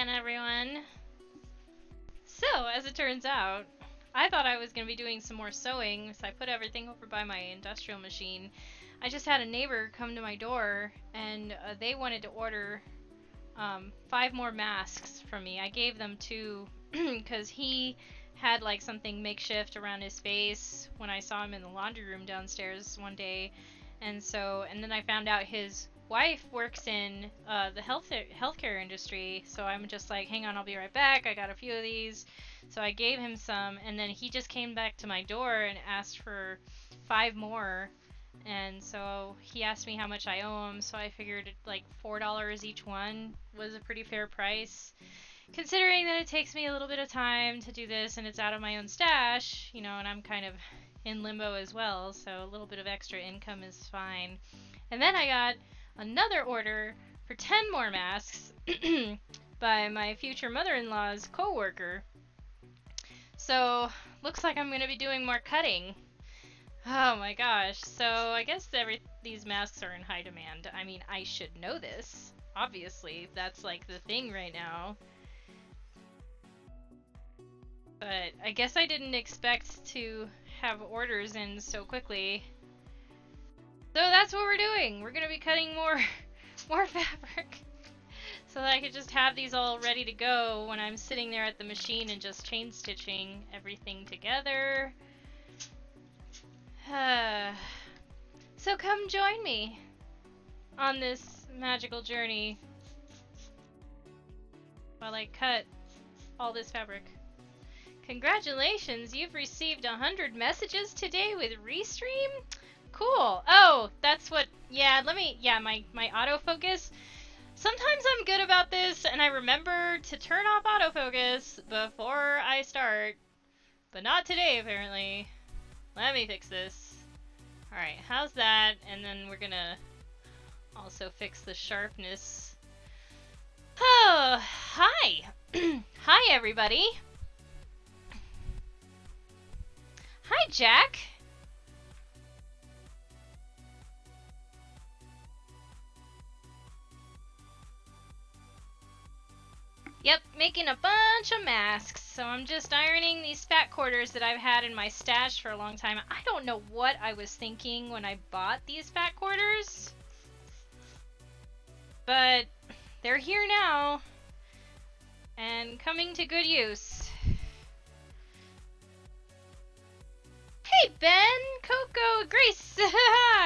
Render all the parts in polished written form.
again, everyone. So, as it turns out, I thought I was going to be doing some more sewing, so I put everything over by my industrial machine. I just had a neighbor come to my door, and they wanted to order 5 more masks from me. I gave them 2 because he had like something makeshift around his face when I saw him in the laundry room downstairs one day. And then I found out his wife works in the healthcare industry, so I'm just like, hang on, I'll be right back. I got a few of these. So I gave him some, and then he just came back to my door and asked for 5 more. And so he asked me how much I owe him, so I figured like $4 each one was a pretty fair price. Considering that it takes me a little bit of time to do this and it's out of my own stash, you know, and I'm kind of in limbo as well, so a little bit of extra income is fine. And then I got another order for 10 more masks by my future mother-in-law's co-worker. So, looks like I'm going to be doing more cutting. Oh my gosh, so I guess these masks are in high demand. I mean, I should know this. Obviously, that's like the thing right now. But I guess I didn't expect to have orders in so quickly. So that's what we're doing. We're gonna be cutting more fabric so that I could just have these all ready to go when I'm sitting there at the machine and just chain stitching everything together. So come join me on this magical journey while I cut all this fabric. Congratulations, you've received 100 messages today with Restream? Cool. Oh, that's what, my autofocus. Sometimes I'm good about this and I remember to turn off autofocus before I start, but not today apparently. Let me fix this. Alright, how's that? And then we're gonna also fix the sharpness. Oh, hi! Hi everybody! Hi, Jack! Yep, making a bunch of masks. So I'm just ironing these fat quarters that I've had in my stash for a long time. I don't know what I was thinking when I bought these fat quarters, but they're here now and coming to good use. Hey, Ben, Coco, Grace!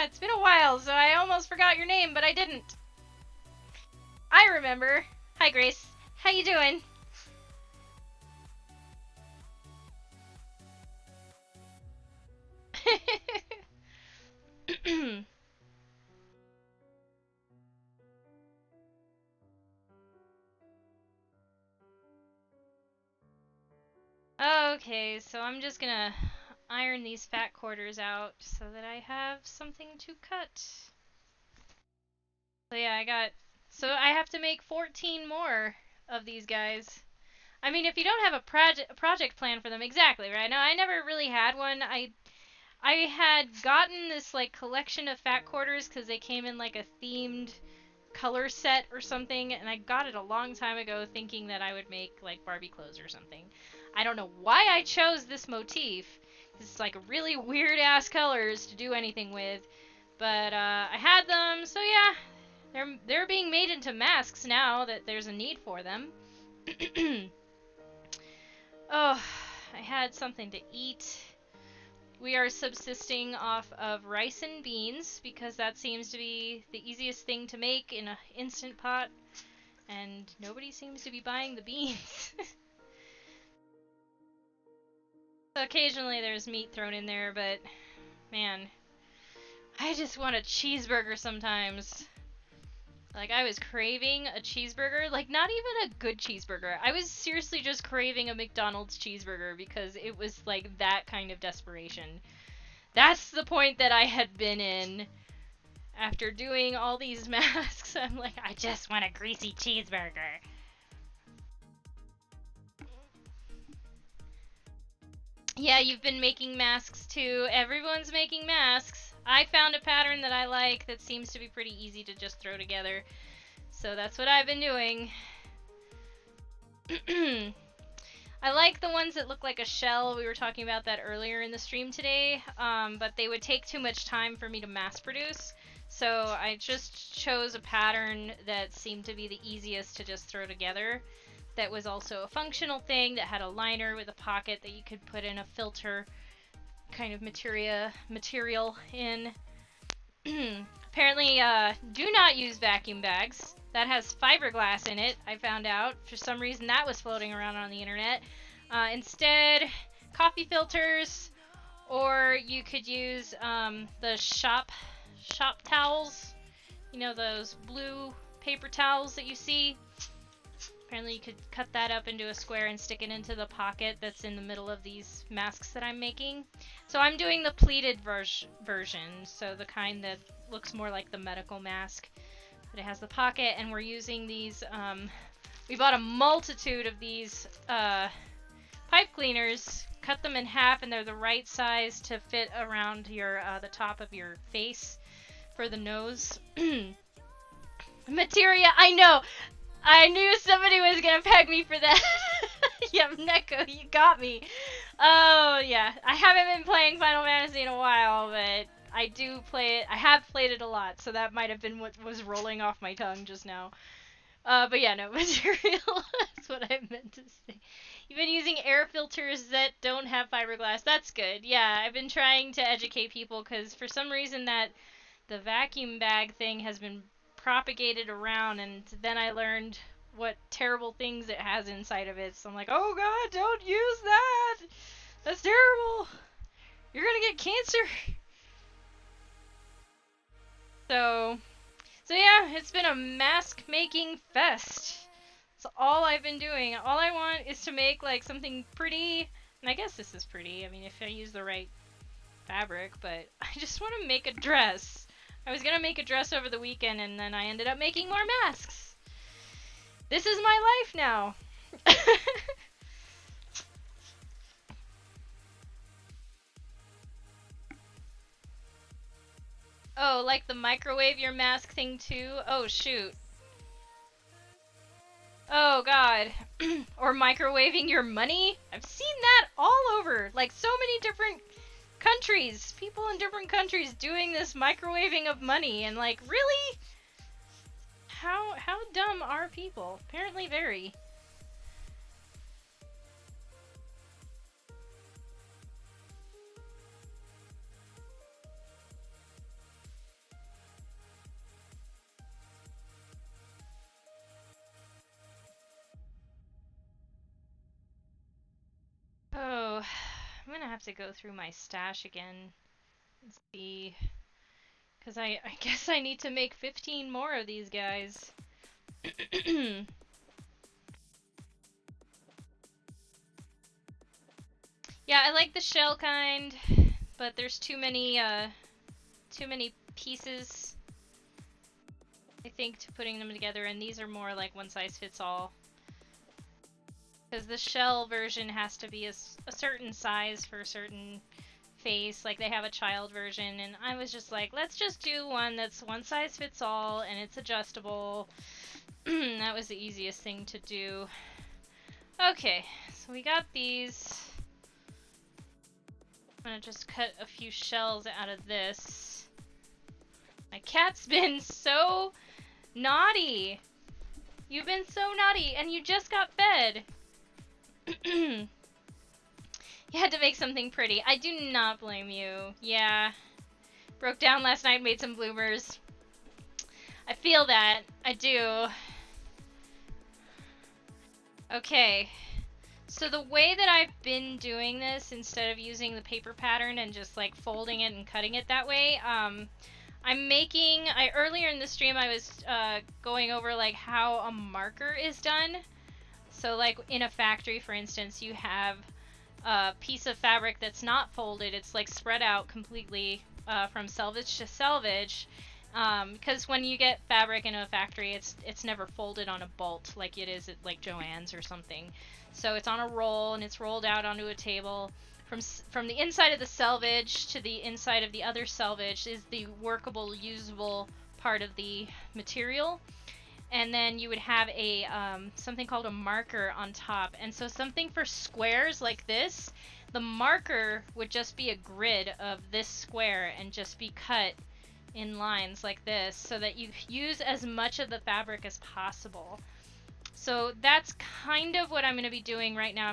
It's been a while, so I almost forgot your name, but I didn't. I remember. Hi, Grace. How you doing? Okay, so I'm just gonna iron these fat quarters out so that I have something to cut. So yeah, I have to make 14 more of these guys. I mean, if you don't have a project plan for them, exactly, right? Now, I never really had one. I had gotten this like collection of fat quarters because they came in like a themed color set or something, and I got it a long time ago thinking that I would make like Barbie clothes or something. I don't know why I chose this motif. It's like really weird ass colors to do anything with, but I had them, so yeah, they're being made into masks now that there's a need for them. Oh, I had something to eat. We are subsisting off of rice and beans because that seems to be the easiest thing to make in an instant pot, and nobody seems to be buying the beans. So occasionally there's meat thrown in there, but man, I just want a cheeseburger sometimes. Like, I was craving a cheeseburger, like, not even a good cheeseburger. I was seriously just craving a McDonald's cheeseburger because it was, like, that kind of desperation. That's the point that I had been in after doing all these masks. I'm like, I just want a greasy cheeseburger. Yeah, you've been making masks too. Everyone's making masks. I found a pattern that I like that seems to be pretty easy to just throw together. So that's what I've been doing. I like the ones that look like a shell. We were talking about that earlier in the stream today, but they would take too much time for me to mass produce. So I just chose a pattern that seemed to be the easiest to just throw together. That was also a functional thing that had a liner with a pocket that you could put in a filter kind of material in. Apparently, do not use vacuum bags. That has fiberglass in it, I found out. For some reason, that was floating around on the internet. Instead, coffee filters, or you could use the shop towels. You know, those blue paper towels that you see? Apparently you could cut that up into a square and stick it into the pocket that's in the middle of these masks that I'm making. So I'm doing the pleated version, so the kind that looks more like the medical mask. But it has the pocket, and we're using these, we bought a multitude of these pipe cleaners, cut them in half, and they're the right size to fit around your, the top of your face for the nose. Materia, I know! I knew somebody was gonna peg me for that. Yeah, Neko, you got me. Oh, yeah. I haven't been playing Final Fantasy in a while, but I do play it. I have played it a lot, so that might have been what was rolling off my tongue just now. But yeah, no, material. That's what I meant to say. You've been using air filters that don't have fiberglass. That's good. Yeah, I've been trying to educate people, because for some reason that the vacuum bag thing has been propagated around, and then I learned what terrible things it has inside of it. So I'm like, oh god, don't use that! That's terrible! You're gonna get cancer! So yeah, it's been a mask making fest. That's all I've been doing. All I want is to make like something pretty, and I guess this is pretty, I mean if I use the right fabric, but I just want to make a dress. I was gonna make a dress over the weekend, and then I ended up making more masks. This is my life now. Oh, like the microwave your mask thing too? Oh, shoot. Oh, God. Or microwaving your money? I've seen that all over. Like, so many different countries. People in different countries doing this microwaving of money. And, like, really? How dumb are people? Apparently very. Oh, I'm gonna have to go through my stash again and see. Because I guess I need to make 15 more of these guys. Yeah, I like the shell kind, but there's too many pieces, I think, to putting them together, and these are more like one size fits all. Because the shell version has to be a certain size for a certain face, like they have a child version, and I was just like, let's just do one that's one size fits all, and it's adjustable. That was the easiest thing to do. Okay, so we got these. I'm gonna just cut a few shells out of this. My cat's been so naughty. You've been so naughty, and you just got fed. You had to make something pretty. I do not blame you. Yeah. Broke down last night, made some bloomers. I feel that. I do. Okay. So the way that I've been doing this, instead of using the paper pattern and just like folding it and cutting it that way, I'm making, earlier in the stream I was going over like how a marker is done. So like in a factory, for instance, you have a piece of fabric that's not folded. It's like spread out completely from selvage to selvage. Because when you get fabric in a factory, it's never folded on a bolt like it is at like Joann's or something. So it's on a roll, and it's rolled out onto a table. From the inside of the selvage to the inside of the other selvage is the workable, usable part of the material. and then you would have a something called a marker on top. And so something for squares like this, the marker would just be a grid of this square and just be cut in lines like this so that you use as much of the fabric as possible. So that's kind of what I'm going to be doing right now.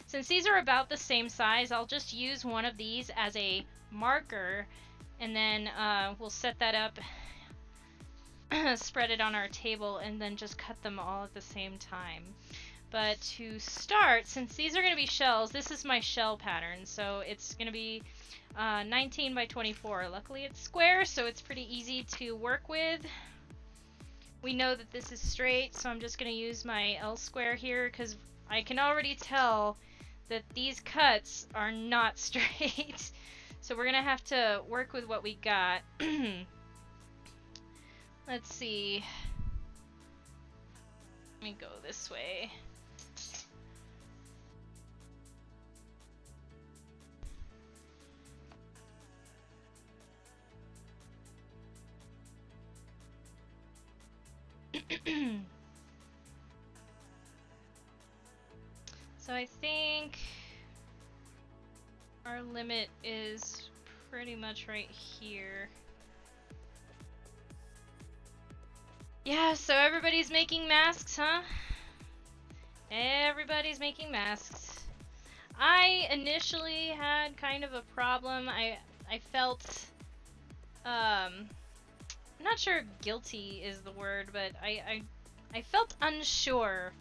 Since these are about the same size, I'll just use one of these as a marker, and then we'll set that up, spread it on our table, and then just cut them all at the same time. But to start, since these are going to be shells, this is my shell pattern, so it's going to be 19 by 24. Luckily it's square, so it's pretty easy to work with. We know that this is straight, so I'm just going to use my L square here, because I can already tell that these cuts are not straight. So we're going to have to work with what we got. Let's see. Let me go this way. So I think our limit is pretty much right here. Yeah, so everybody's making masks, huh? Everybody's making masks. I initially had kind of a problem. I felt, I'm not sure guilty is the word, but I felt unsure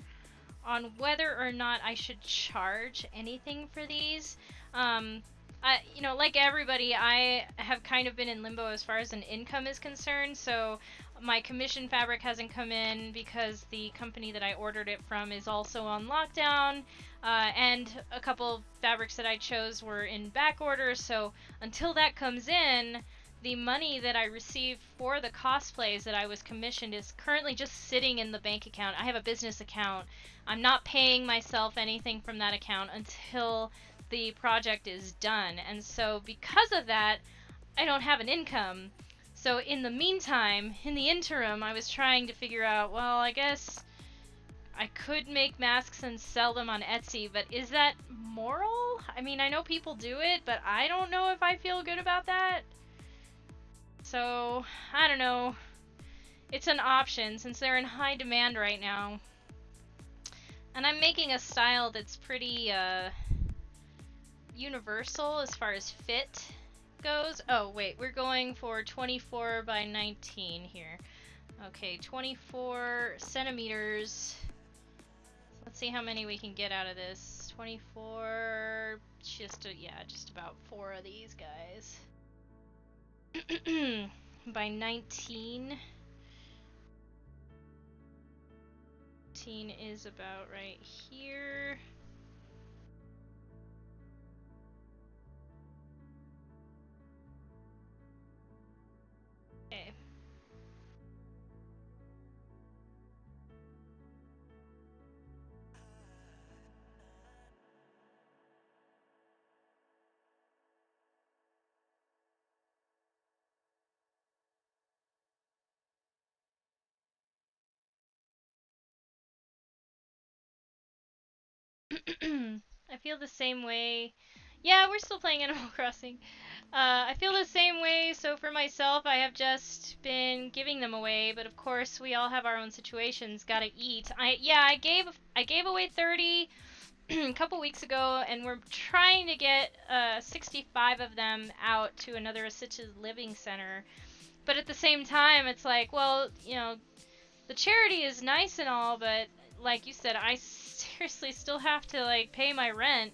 on whether or not I should charge anything for these. You know, like everybody, I have kind of been in limbo as far as an income is concerned, so my commission fabric hasn't come in because the company that I ordered it from is also on lockdown, and a couple fabrics that I chose were in back order, so until that comes in, the money that I received for the cosplays that I was commissioned is currently just sitting in the bank account. I have a business account. I'm not paying myself anything from that account until the project is done. And so because of that, I don't have an income. So in the meantime, in the interim, I was trying to figure out, well, I guess I could make masks and sell them on Etsy, but is that moral? I mean, I know people do it, but I don't know if I feel good about that. So, I don't know. It's an option since they're in high demand right now. And I'm making a style that's pretty universal as far as fit goes. Oh, wait, we're going for 24 by 19 here. Okay, 24 centimeters. Let's see how many we can get out of this. 24, just about 4 of these guys. By 19. 19 is about right here. Okay. I feel the same way. Yeah, we're still playing Animal Crossing. I feel the same way, so for myself, I have just been giving them away, but of course, we all have our own situations, gotta eat. I gave away 30 a couple weeks ago, and we're trying to get 65 of them out to another assisted living center. But at the same time, it's like, well, you know, the charity is nice and all, but like you said, I seriously still have to like pay my rent,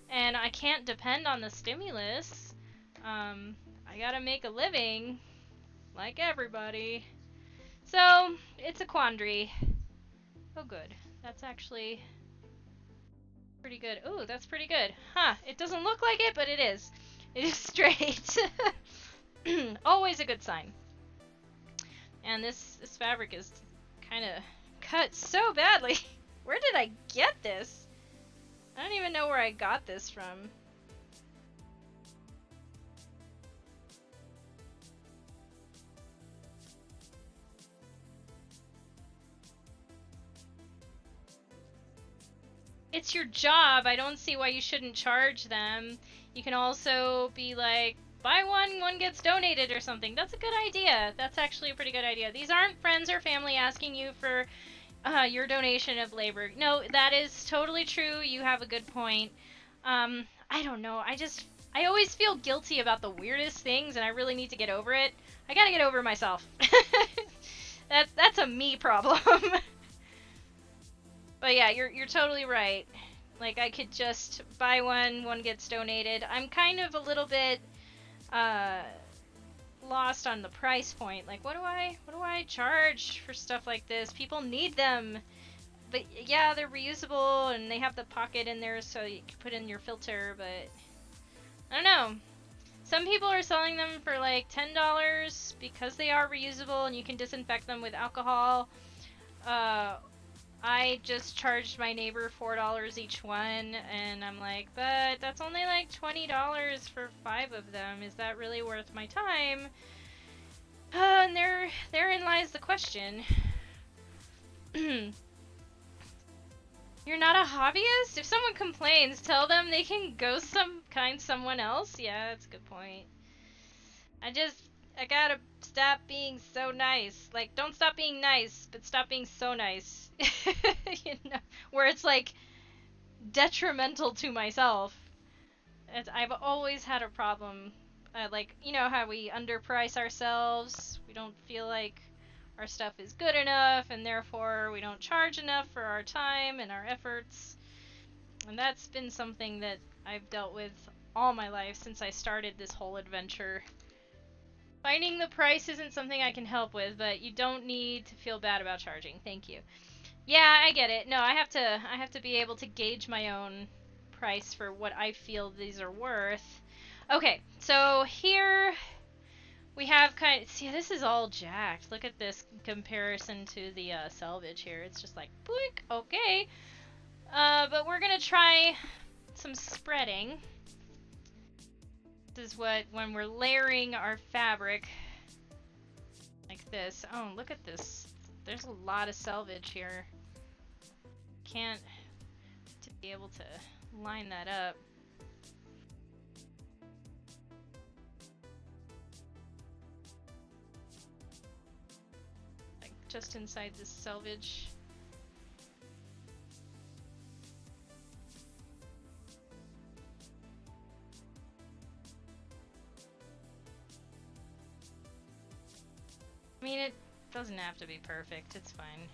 and I can't depend on the stimulus. I gotta make a living, like everybody. So, it's a quandary. Oh good, that's actually pretty good. Ooh, that's pretty good. Huh, it doesn't look like it, but it is. It is straight. Always a good sign. And this fabric is kind of cut so badly. Where did I get this? I don't even know where I got this from. it's your job. I don't see why you shouldn't charge them. You can also be like, buy one, one gets donated or something. That's a good idea. That's actually a pretty good idea. These aren't friends or family asking you for your donation of labor. No, that is totally true. You have a good point. I don't know. I always feel guilty about the weirdest things, and I really need to get over it. I gotta get over myself. That's a me problem. But yeah, you're totally right. Like, I could just buy one, one gets donated. I'm kind of a little bit uh lost on the price point. Like, what do I charge for stuff like this? People need them. But yeah, they're reusable and they have the pocket in there so you can put in your filter, but I don't know. Some people are selling them for like $10 because they are reusable and you can disinfect them with alcohol. Uh, I just charged my neighbor $4 each one, and I'm like, but that's only like $20 for 5 of them. Is that really worth my time? And therein lies the question. You're not a hobbyist? If someone complains, tell them they can go find someone else. Yeah, that's a good point. I gotta stop being so nice. Like, don't stop being nice, but stop being so nice. You know, where it's like detrimental to myself. I've always had a problem. Like, you know how we underprice ourselves? We don't feel like our stuff is good enough, and therefore we don't charge enough for our time and our efforts. And that's been something that I've dealt with all my life since I started this whole adventure. Finding the price isn't something I can help with, but you don't need to feel bad about charging. Thank you. Yeah, I get it. No, I have to be able to gauge my own price for what I feel these are worth. Okay, so here we have see, this is all jacked. Look at this comparison to the salvage here. It's just like, boink, okay. But we're gonna try some spreading. This is when we're layering our fabric like this. Oh, look at this. There's a lot of salvage here. Can't to be able to line that up. Like just inside this salvage. I mean, it doesn't have to be perfect. It's fine.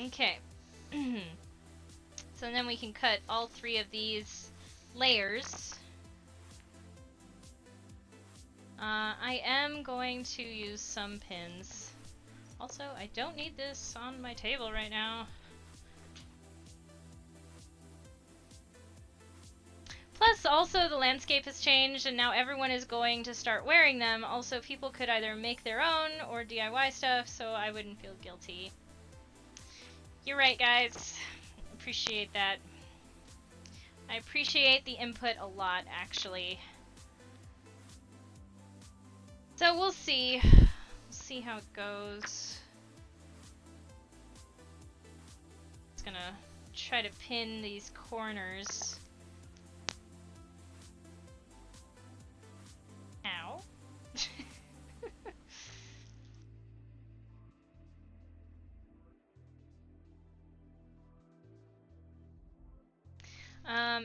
Okay. So then we can cut all 3 of these layers. I am going to use some pins. Also, I don't need this on my table right now. Plus, also the landscape has changed and now everyone is going to start wearing them. Also, people could either make their own or DIY stuff, so I wouldn't feel guilty. You're right, guys. Appreciate that. I appreciate the input a lot, actually. So we'll see. We'll see how it goes. Just gonna try to pin these corners. Ow.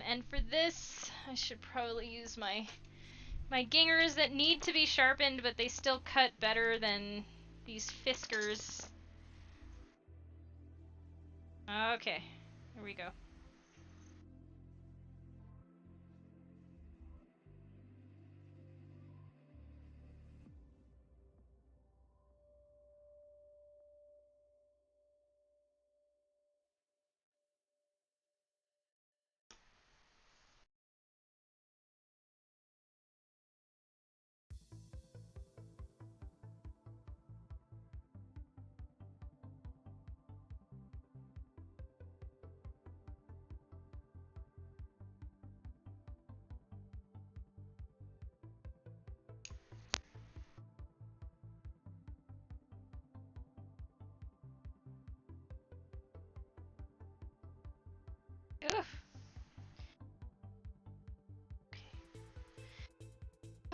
And for this, I should probably use my gingers that need to be sharpened, but they still cut better than these fiskers. Okay, here we go.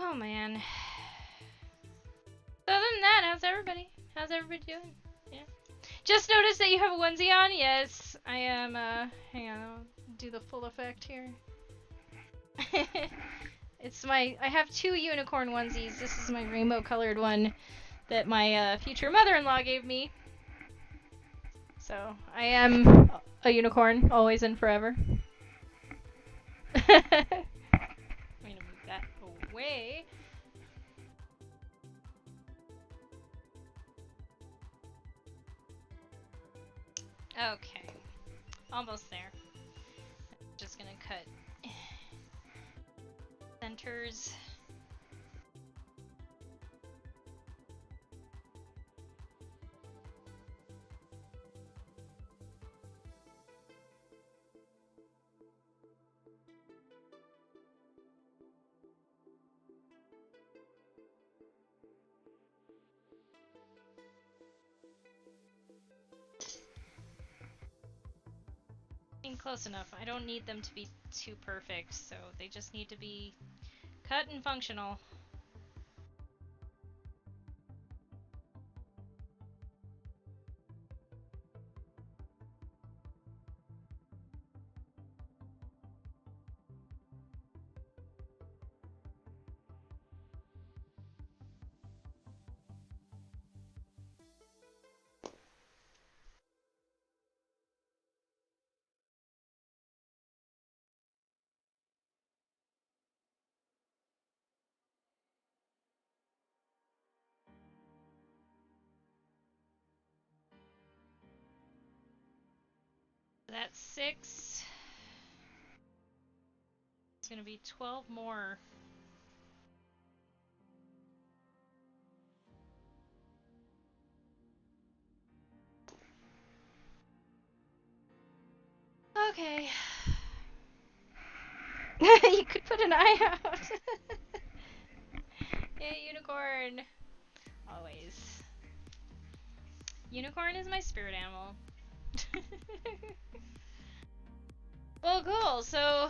Oh man. Other than that, how's everybody? How's everybody doing? Yeah. Just noticed that you have a onesie on. Yes, I am. Hang on, I'll do the full effect here. It's my. I have two unicorn onesies. This is my rainbow-colored one that my future mother-in-law gave me. So I am a unicorn, always and forever. I'm gonna move that away. Okay, almost there. Just gonna cut centers. Close enough. I don't need them to be too perfect, so they just need to be cut and functional. That's 6. It's gonna be 12 more. Okay. You could put an eye out. Yeah, unicorn. Always. Unicorn is my spirit animal. Well, cool. So,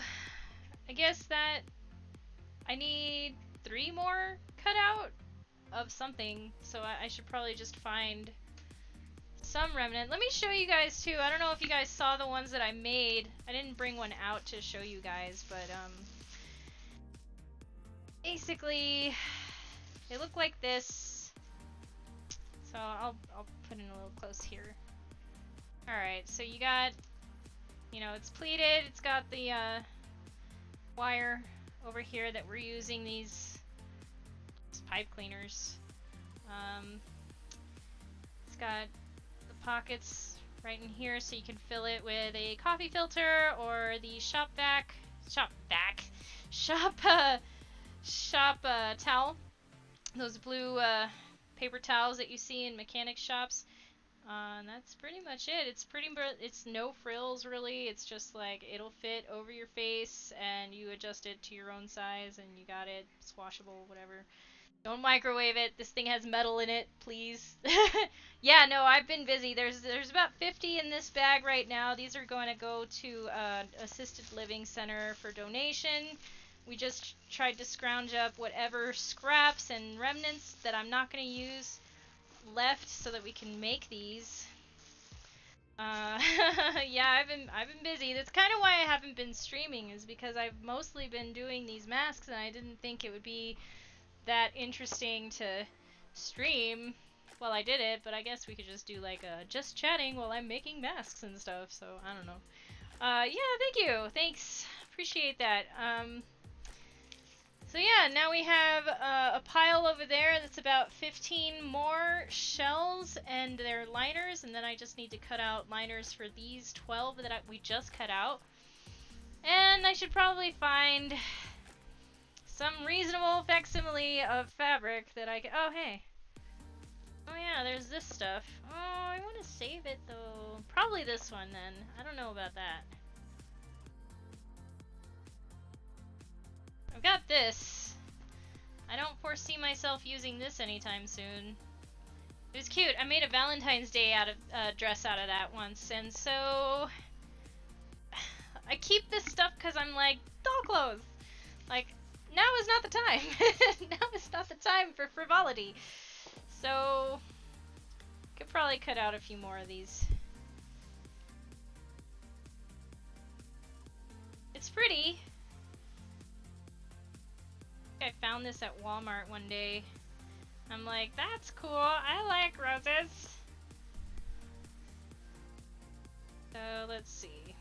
I guess that I need 3 more cut out of something. So I should probably just find some remnant. Let me show you guys too. I don't know if you guys saw the ones that I made. I didn't bring one out to show you guys, but basically they look like this. So I'll put in a little close here. Alright, so you got, you know, it's pleated, it's got the wire over here that we're using these pipe cleaners. It's got the pockets right in here so you can fill it with a coffee filter or the shop towel. Those blue paper towels that you see in mechanic shops. And that's pretty much it. It's no frills really. It's just like it'll fit over your face and you adjust it to your own size and you got it. It's washable, whatever. Don't microwave it. This thing has metal in it, please. Yeah, no, I've been busy. There's about 50 in this bag right now. These are going to go to assisted living center for donation. We just tried to scrounge up whatever scraps and remnants that I'm not going to use left so that we can make these. Yeah, I've been busy. That's kind of why I haven't been streaming, is because I've mostly been doing these masks and I didn't think it would be that interesting to stream while I did it, but I guess we could just do like just chatting while I'm making masks and stuff, so I don't know. Yeah, thank you. Thanks. Appreciate that. So yeah, now we have a pile over there that's about 15 more shells and their liners, and then I just need to cut out liners for these 12 that we just cut out. And I should probably find some reasonable facsimile of fabric that I can. Oh, hey. Oh, yeah, there's this stuff. Oh, I want to save it, though. Probably this one, then. I don't know about that. I've got this. I don't foresee myself using this anytime soon. It was cute. I made a Valentine's Day dress out of that once, and so I keep this stuff because I'm like, doll clothes. Like, now is not the time. Now is not the time for frivolity. So, could probably cut out a few more of these. It's pretty. I found this at Walmart one day. I'm like, that's cool. I like roses. So, let's see.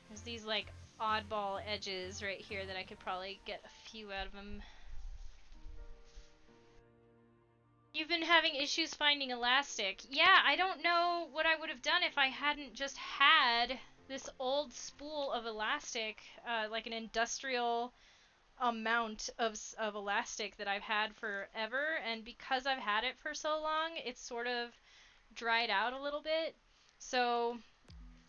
There's these like oddball edges right here that I could probably get a few out of them. You've been having issues finding elastic. Yeah, I don't know what I would have done if I hadn't just had this old spool of elastic, like an industrial amount of elastic that I've had forever, and because I've had it for so long, it's sort of dried out a little bit. So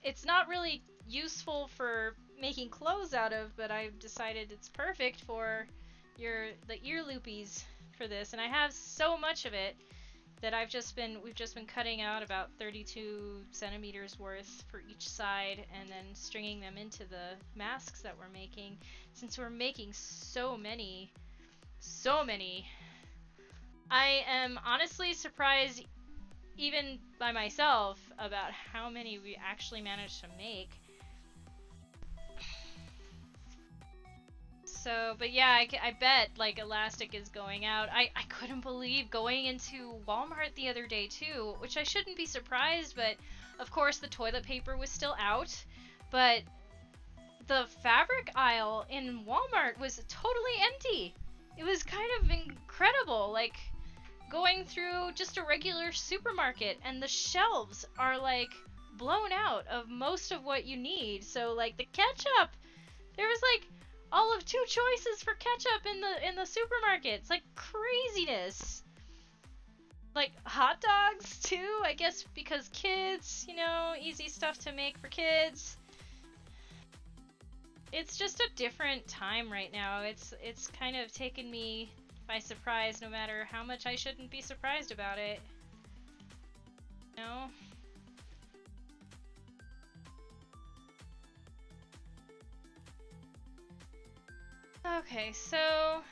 it's not really useful for making clothes out of, but I've decided it's perfect for the ear loopies for this, and I have so much of it that we've just been cutting out about 32 centimeters worth for each side and then stringing them into the masks that we're making. Since we're making so many, I am honestly surprised even by myself about how many we actually managed to make. So, but yeah, I bet like elastic is going out. I couldn't believe going into Walmart the other day too, which I shouldn't be surprised, but of course the toilet paper was still out, but the fabric aisle in Walmart was totally empty. It was kind of incredible, like going through just a regular supermarket and the shelves are like blown out of most of what you need. So like the ketchup, there was like all of 2 choices for ketchup in the supermarket. It's like craziness. Like hot dogs too, I guess because kids, you know, easy stuff to make for kids. It's just a different time right now. It's kind of taken me by surprise, no matter how much I shouldn't be surprised about it. You know? Okay, so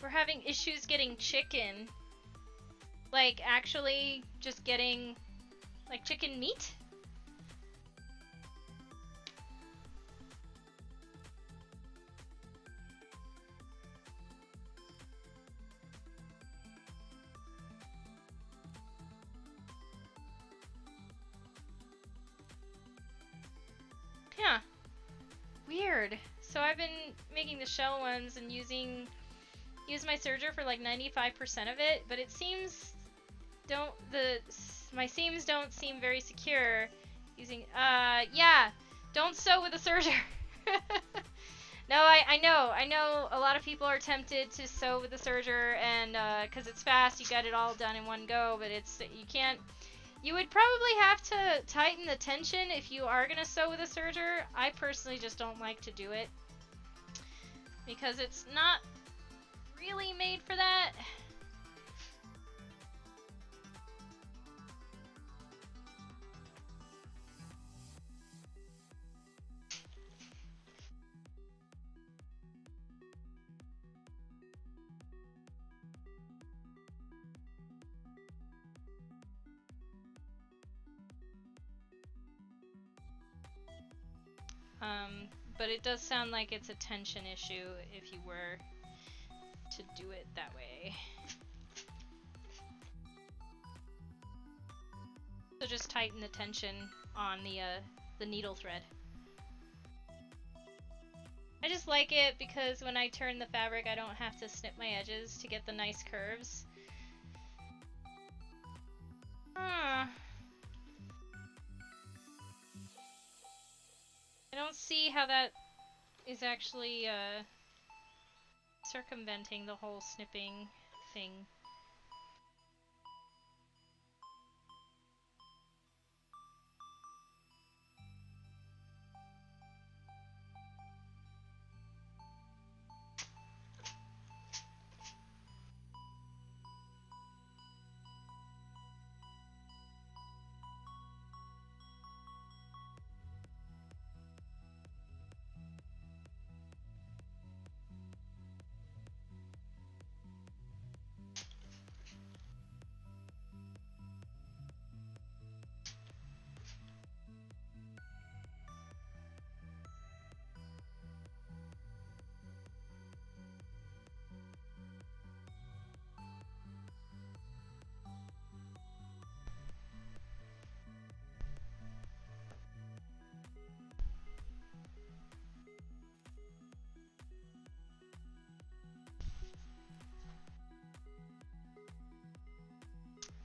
we're having issues getting chicken. Like, actually just getting, like, chicken meat? Yeah. Weird. So I've been making the shell ones and use my serger for like 95% of it, but it seems my seams don't seem very secure using yeah, don't sew with a serger. No, I know a lot of people are tempted to sew with the serger, and because it's fast, you get it all done in one go, but you would probably have to tighten the tension if you are gonna sew with a serger. I personally just don't like to do it because it's not really made for that. But it does sound like it's a tension issue if you were to do it that way. So just tighten the tension on the needle thread. I just like it because when I turn the fabric, I don't have to snip my edges to get the nice curves. I don't see how that is actually circumventing the whole snipping thing.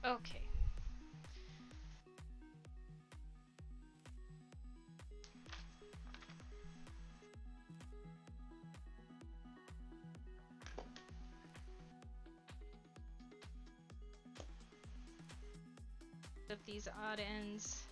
Okay. Of these odd ends.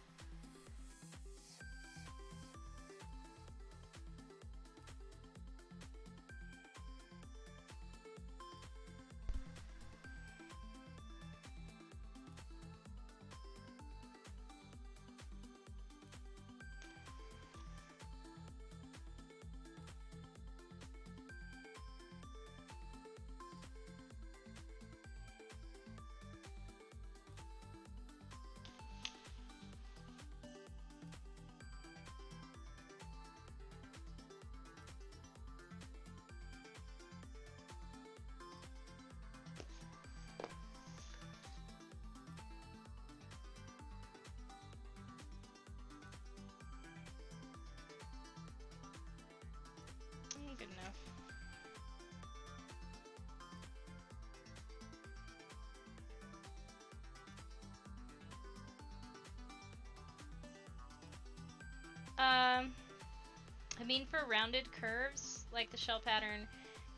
Good enough. I mean, for rounded curves, like the shell pattern,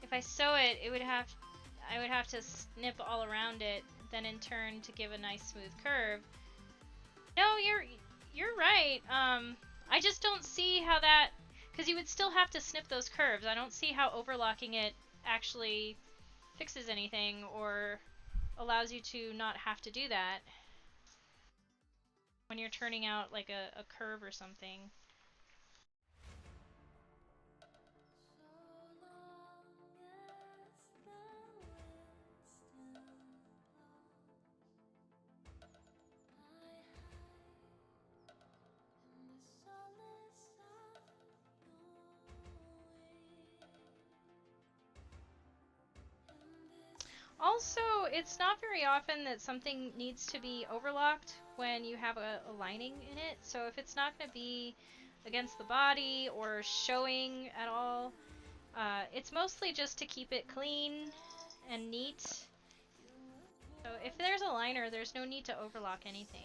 if I sew it, I would have to snip all around it, then in turn to give a nice smooth curve. No, you're right. I just don't see how that, because you would still have to snip those curves. I don't see how overlocking it actually fixes anything or allows you to not have to do that when you're turning out like a curve or something. Also, it's not very often that something needs to be overlocked when you have a lining in it. So if it's not going to be against the body or showing at all, it's mostly just to keep it clean and neat. So if there's a liner, there's no need to overlock anything.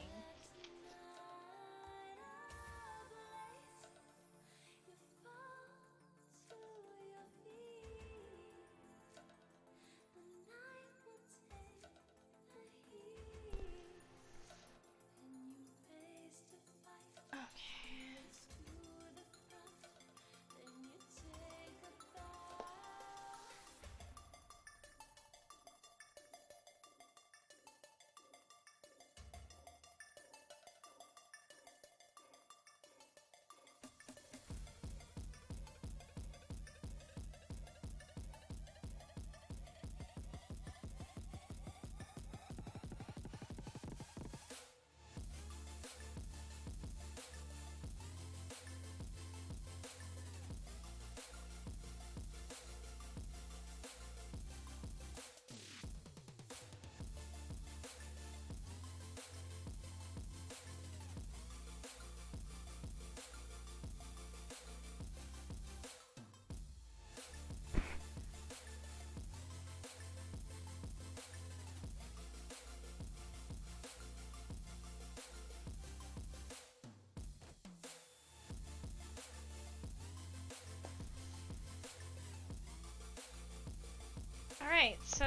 Alright, so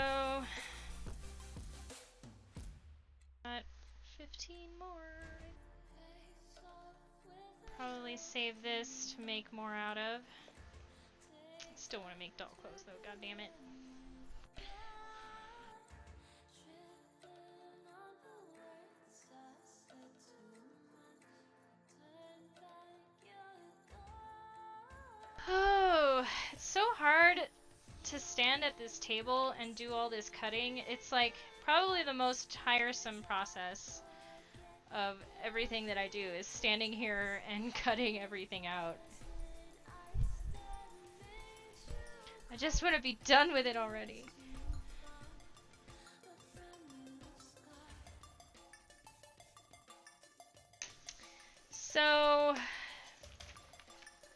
got 15 more. Probably save this to make more out of. Still want to make doll clothes though, god damn it. Oh, it's so hard to stand at this table and do all this cutting. It's like probably the most tiresome process of everything that I do is standing here and cutting everything out. I just want to be done with it already. So,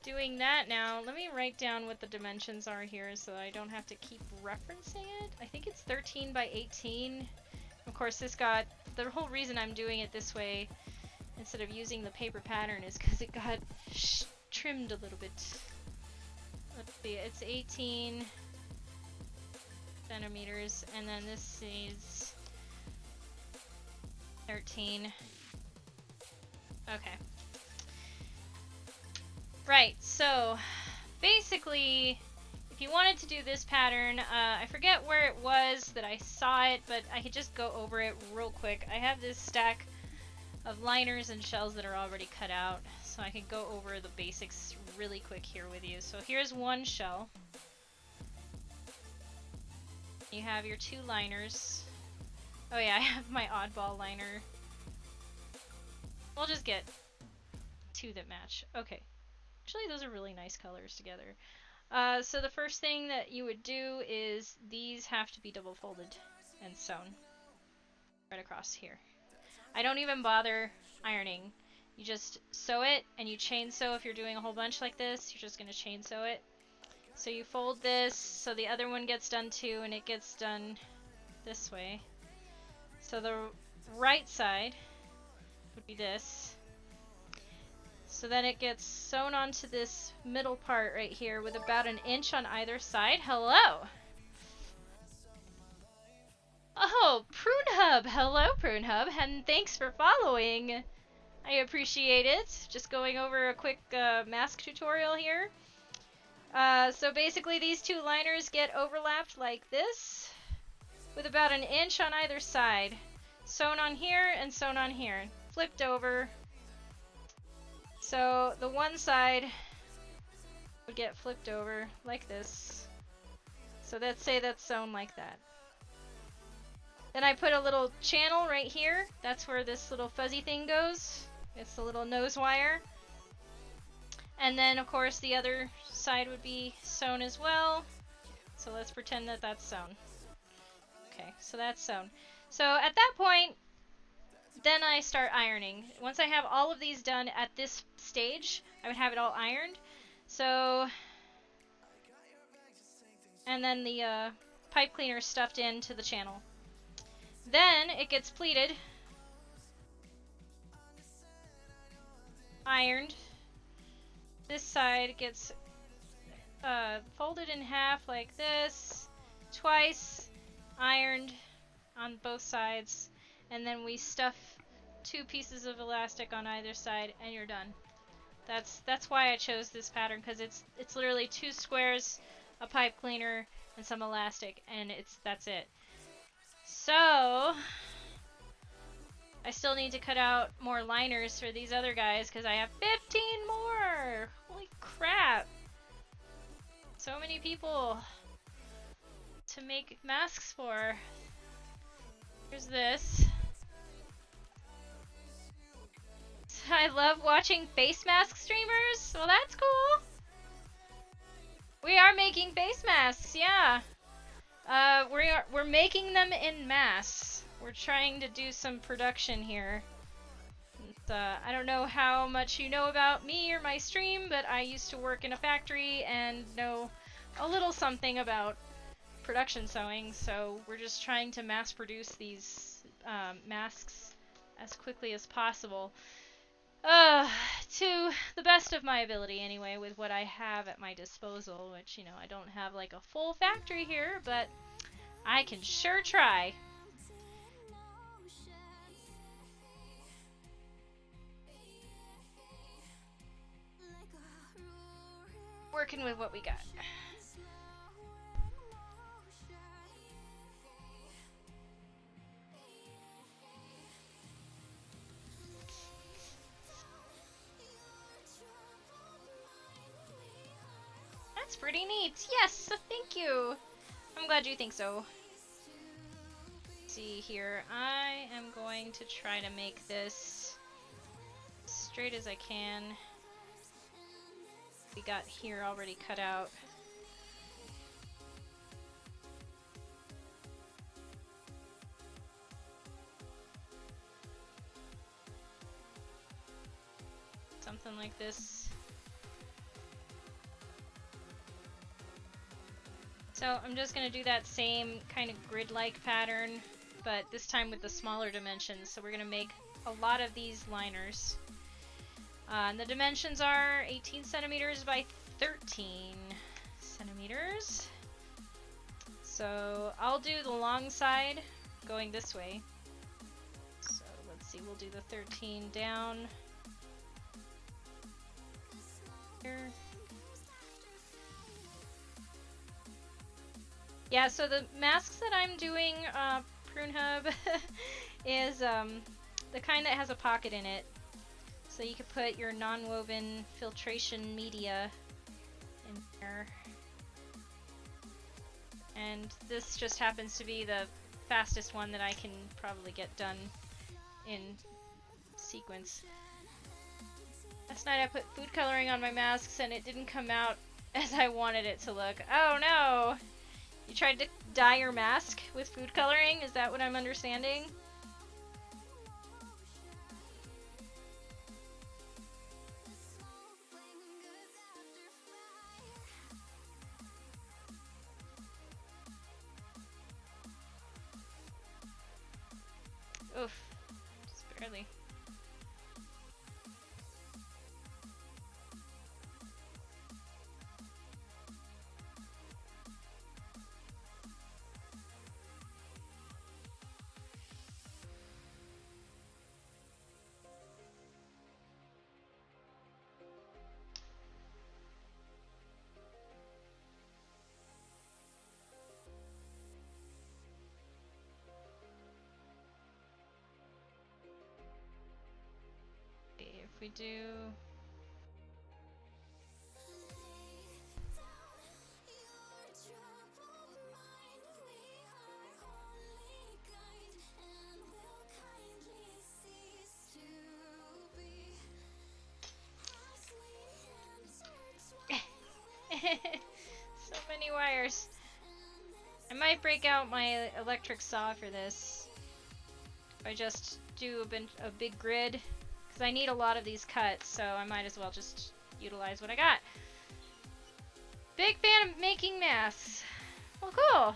doing that now, let me write down what the dimensions are here so I don't have to keep referencing it. I think it's 13 by 18. Of course this got, the whole reason I'm doing it this way instead of using the paper pattern is because it got trimmed a little bit. Let's see, it's 18 centimeters, and then this is 13. Okay. Right, so basically, if you wanted to do this pattern, I forget where it was that I saw it, but I could just go over it real quick. I have this stack of liners and shells that are already cut out, so I can go over the basics really quick here with you. So here's one shell. You have your two liners. Oh yeah, I have my oddball liner. We'll just get two that match. Okay. Actually, those are really nice colors together. So the first thing that you would do is these have to be double folded and sewn right across here. I don't even bother ironing. You just sew it and you chain sew. If you're doing a whole bunch like this, you're just going to chain sew it. So you fold this so the other one gets done too, and it gets done this way. So the right side would be this. So then it gets sewn onto this middle part right here with about an inch on either side. Hello! Oh, Prune Hub! Hello, Prune Hub, and thanks for following! I appreciate it. Just going over a quick mask tutorial here. So basically these two liners get overlapped like this, with about an inch on either side. Sewn on here and sewn on here. Flipped over. So the one side would get flipped over like this. So let's say that's sewn like that. Then I put a little channel right here. That's where this little fuzzy thing goes. It's the little nose wire. And then of course the other side would be sewn as well. So let's pretend that that's sewn. Okay, so that's sewn. So at that point, then I start ironing. Once I have all of these done at this stage, I would have it all ironed. So, and then the pipe cleaner stuffed into the channel. Then it gets pleated, ironed. This side gets folded in half like this, twice, ironed on both sides, and then we stuff 2 pieces of elastic on either side, and you're done. That's why I chose this pattern, because it's literally 2 squares, a pipe cleaner, and some elastic, and that's it. So I still need to cut out more liners for these other guys because I have 15 more! Holy crap! So many people to make masks for. Here's this. I love watching face mask streamers. Well, that's cool. We are making face masks, yeah. We're making them in mass. We're trying to do some production here. I don't know how much you know about me or my stream, but I used to work in a factory and know a little something about production sewing, so we're just trying to mass produce these masks as quickly as possible. To the best of my ability anyway, with what I have at my disposal, which, you know, I don't have like a full factory here, but I can sure try. Working with what we got. That's pretty neat. Yes, thank you. I'm glad you think so. Let's see here. I am going to try to make this straight as I can. We got here already cut out. Something like this. So I'm just going to do that same kind of grid-like pattern but this time with the smaller dimensions. So we're gonna make a lot of these liners. And the dimensions are 18 centimeters by 13 centimeters. So I'll do the long side going this way. So let's see, we'll do the 13 down here. Yeah, so the masks that I'm doing, Prune Hub, is the kind that has a pocket in it. So you could put your non-woven filtration media in there. And this just happens to be the fastest one that I can probably get done in sequence. Last night I put food coloring on my masks and it didn't come out as I wanted it to look. Oh no! You tried to dye your mask with food coloring? Is that what I'm understanding? Oof. Just barely. If we do... So many wires. I might break out my electric saw for this. If I just do a big grid. Because I need a lot of these cuts, so I might as well just utilize what I got. Big fan of making masks. Well, cool.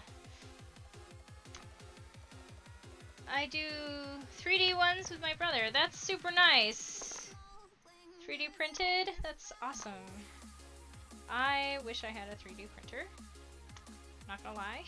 I do 3D ones with my brother. That's super nice. 3D printed? That's awesome. I wish I had a 3D printer. Not gonna lie.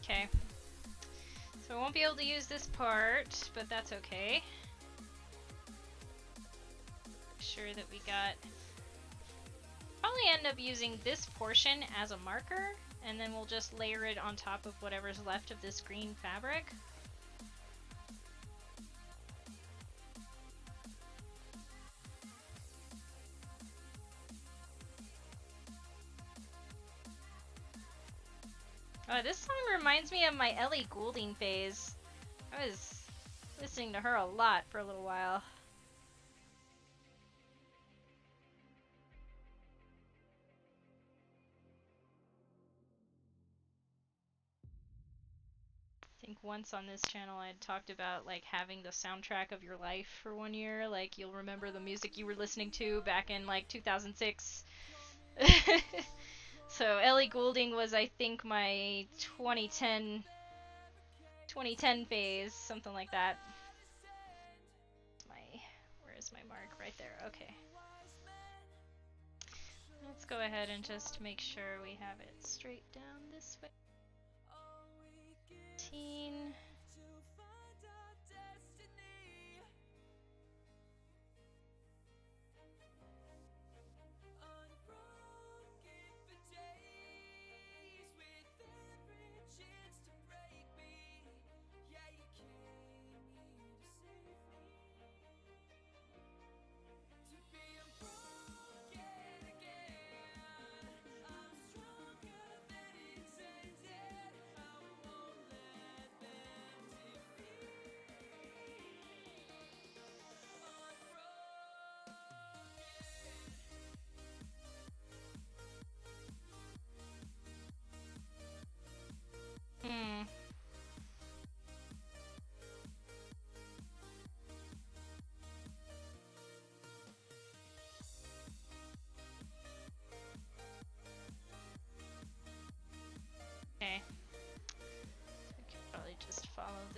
Okay. So I won't be able to use this part, but that's okay. Make sure that we got... Probably end up using this portion as a marker, and then we'll just layer it on top of whatever's left of this green fabric. Oh, this song reminds me of my Ellie Goulding phase. I was listening to her a lot for a little while. I think once on this channel I had talked about like having the soundtrack of your life for 1 year. Like you'll remember the music you were listening to back in like 2006. So Ellie Goulding was, I think, my 2010 phase, something like that. Where is my mark? Right there. Okay. Let's go ahead and just make sure we have it straight down this way. 18.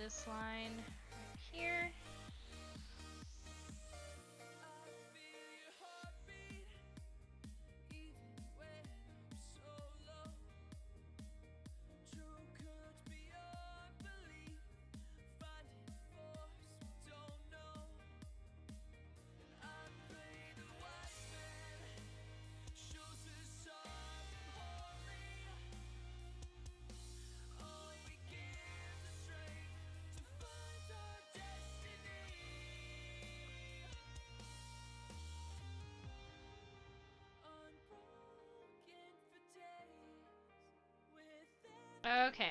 this line right here. Okay.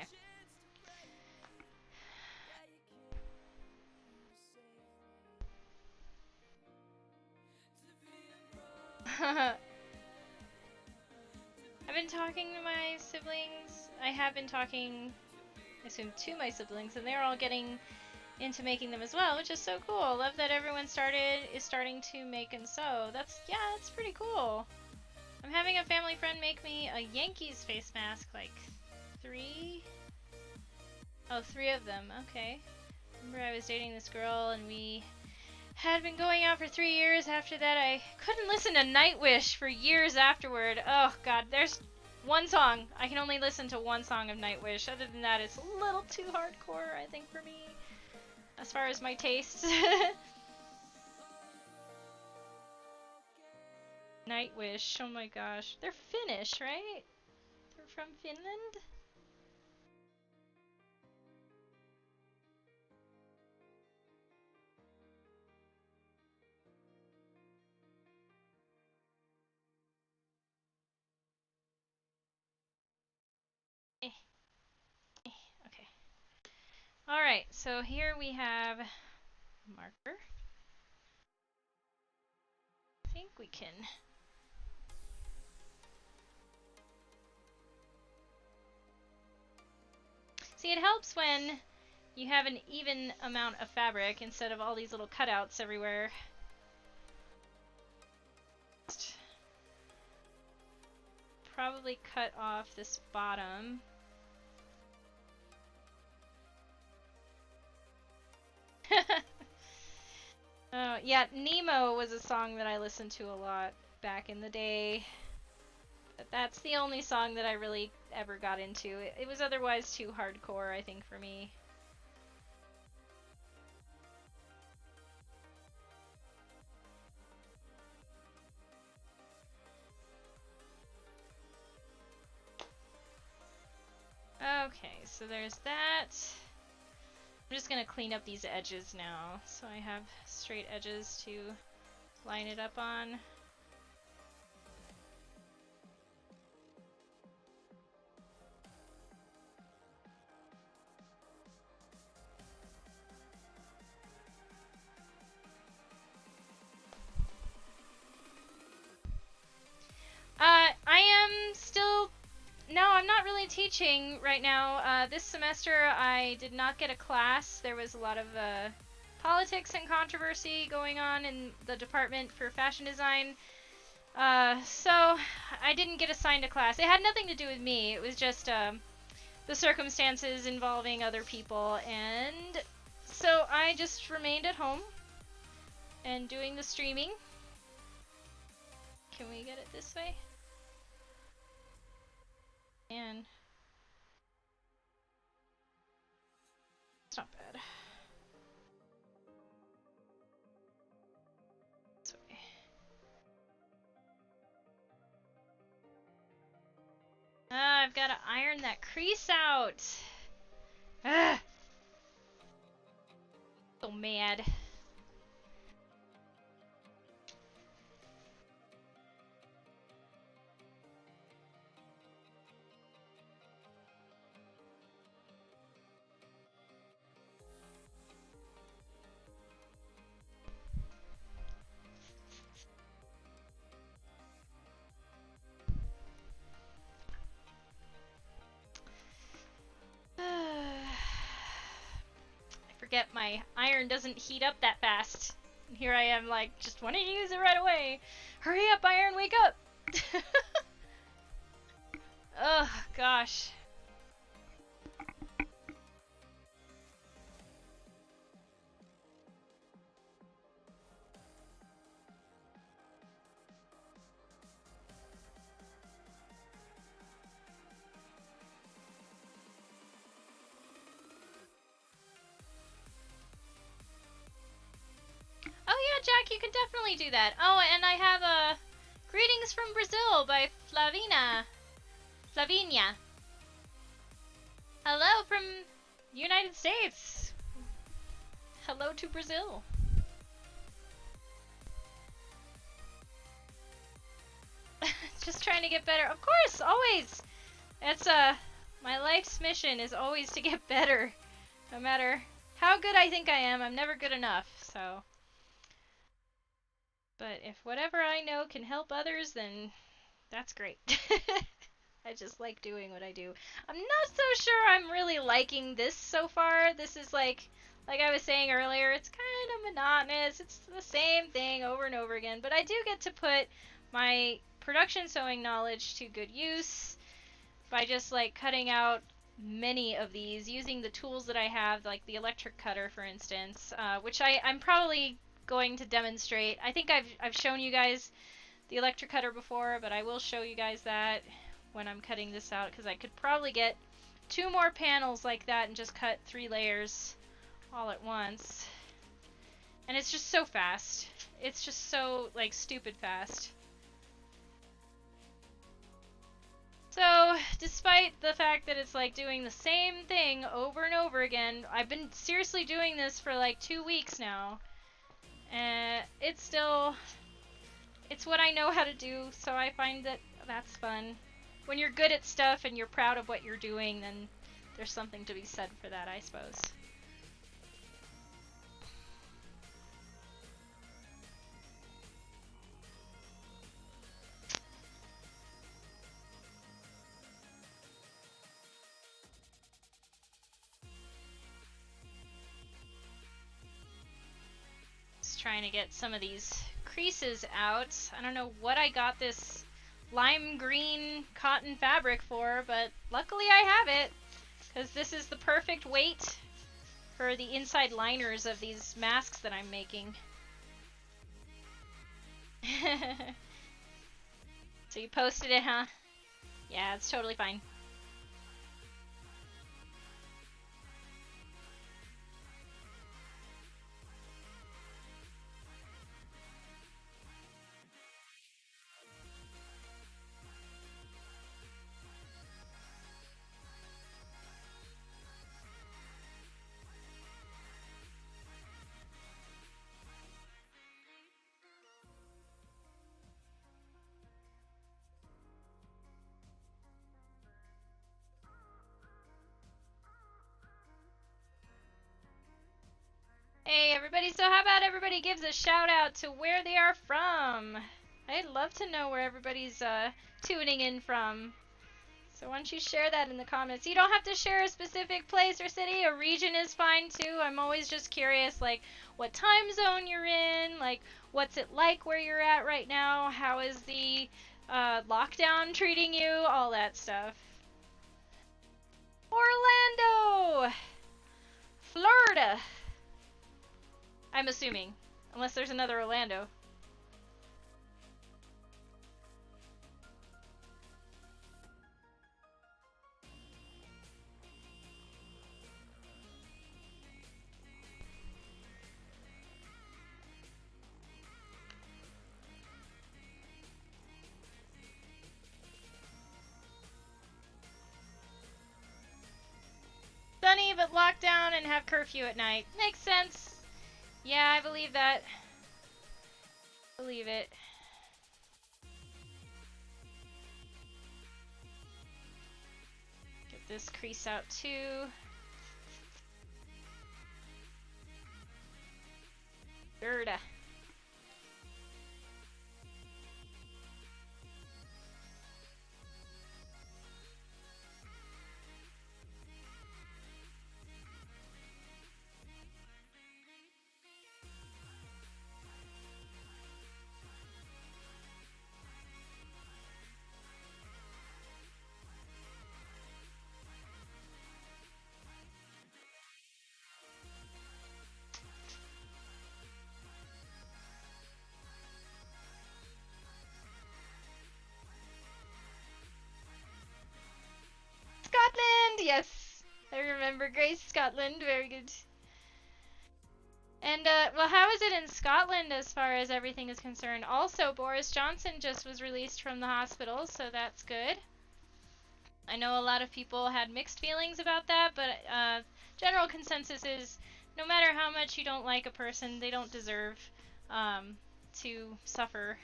I've been talking to my siblings. I have been talking, I assume, to my siblings, and they're all getting into making them as well, which is so cool. Love that everyone is starting to make and sew. That's pretty cool. I'm having a family friend make me a Yankees face mask, like three of them. Okay. Remember I was dating this girl and we had been going out for 3 years. After that, I couldn't listen to Nightwish for years afterward. Oh god, there's one song. I can only listen to one song of Nightwish. Other than that, it's a little too hardcore, I think, for me, as far as my tastes. Nightwish, oh my gosh. They're Finnish, right? They're from Finland? Okay. Alright, so here we have marker. I think we can... See, it helps when you have an even amount of fabric instead of all these little cutouts everywhere. Probably cut off this bottom. Oh, yeah, Nemo was a song that I listened to a lot back in the day. But that's the only song that I really ever got into. It was otherwise too hardcore, I think, for me. Okay, so there's that. I'm just gonna clean up these edges now, so I have straight edges to line it up on. I am still... No, I'm not really teaching right now. This semester I did not get a class. There was a lot of politics and controversy going on in the department for fashion design. So I didn't get assigned a class. It had nothing to do with me. It was just the circumstances involving other people. And so I just remained at home and doing the streaming. Can we get it this way? And it's not bad. This way. I've got to iron that crease out. Ah, so mad. Forget my iron doesn't heat up that fast. And here I am like, just wanting to use it right away. Hurry up, iron, wake up! Ugh, gosh. you could definitely do that. Oh, and I have a greetings from Brazil by Flavinia. Hello from United States. Hello to Brazil. Just trying to get better. Of course, always. That's my life's mission is always to get better. No matter how good I think I am, I'm never good enough. So, but if whatever I know can help others, then that's great. I just like doing what I do. I'm not so sure I'm really liking this so far. This is like I was saying earlier, it's kind of monotonous. It's the same thing over and over again. But I do get to put my production sewing knowledge to good use by just like cutting out many of these using the tools that I have, like the electric cutter, for instance, which I'm probably going to demonstrate. I think I've shown you guys the electric cutter before, but I will show you guys that when I'm cutting this out, because I could probably get 2 more panels like that and just cut 3 layers all at once. And it's just so fast. It's just so, like, stupid fast. So, despite the fact that it's like doing the same thing over and over again, I've been seriously doing this for like 2 weeks now. And it's what I know how to do, so I find that that's fun. When you're good at stuff and you're proud of what you're doing, then there's something to be said for that, I suppose. Just trying to get some of these creases out. I don't know what I got this lime green cotton fabric for, but luckily I have it, because this is the perfect weight for the inside liners of these masks that I'm making. So you posted it, huh? Yeah, it's totally fine. Hey everybody, so how about everybody gives a shout out to where they are from? I'd love to know where everybody's tuning in from. So why don't you share that in the comments? You don't have to share a specific place or city. A region is fine too. I'm always just curious, like, what time zone you're in, like, what's it like where you're at right now, how is the lockdown treating you, all that stuff. Orlando! Florida! I'm assuming. Unless there's another Orlando. Sunny, but locked down and have curfew at night. Makes sense. Yeah, I believe that. Believe it. Get this crease out too. Gerda. Scotland! Yes! I remember Grace, Scotland. Very good. And, well, how is it in Scotland as far as everything is concerned? Also, Boris Johnson just was released from the hospital, so that's good. I know a lot of people had mixed feelings about that, but general consensus is no matter how much you don't like a person, they don't deserve to suffer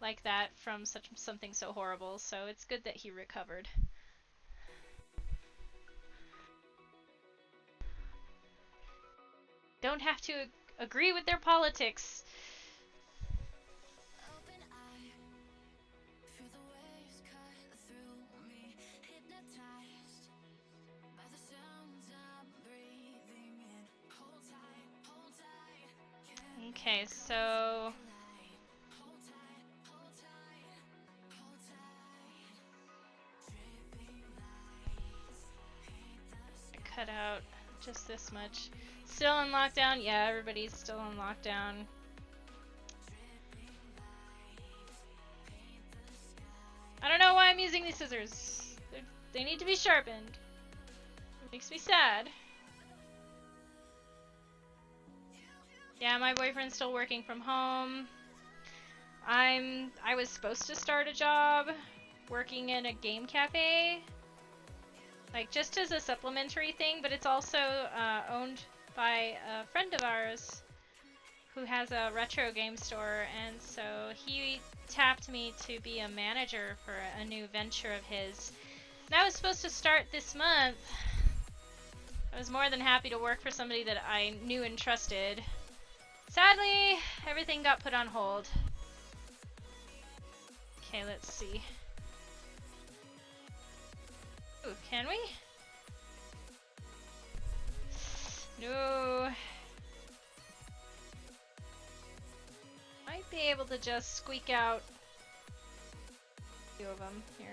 like that from something so horrible. So it's good that he recovered. Don't have to agree with their politics. Okay, so cut out just this much. Still on lockdown? Yeah, everybody's still on lockdown. I don't know why I'm using these scissors. They need to be sharpened. It makes me sad. Yeah, my boyfriend's still working from home. I was supposed to start a job working in a game cafe, like just as a supplementary thing, but it's also owned by a friend of ours who has a retro game store, and so he tapped me to be a manager for a new venture of his. And I was supposed to start this month. I was more than happy to work for somebody that I knew and trusted. Sadly, everything got put on hold. Okay, let's see. Ooh, can we? No. Might be able to just squeak out a few of them here.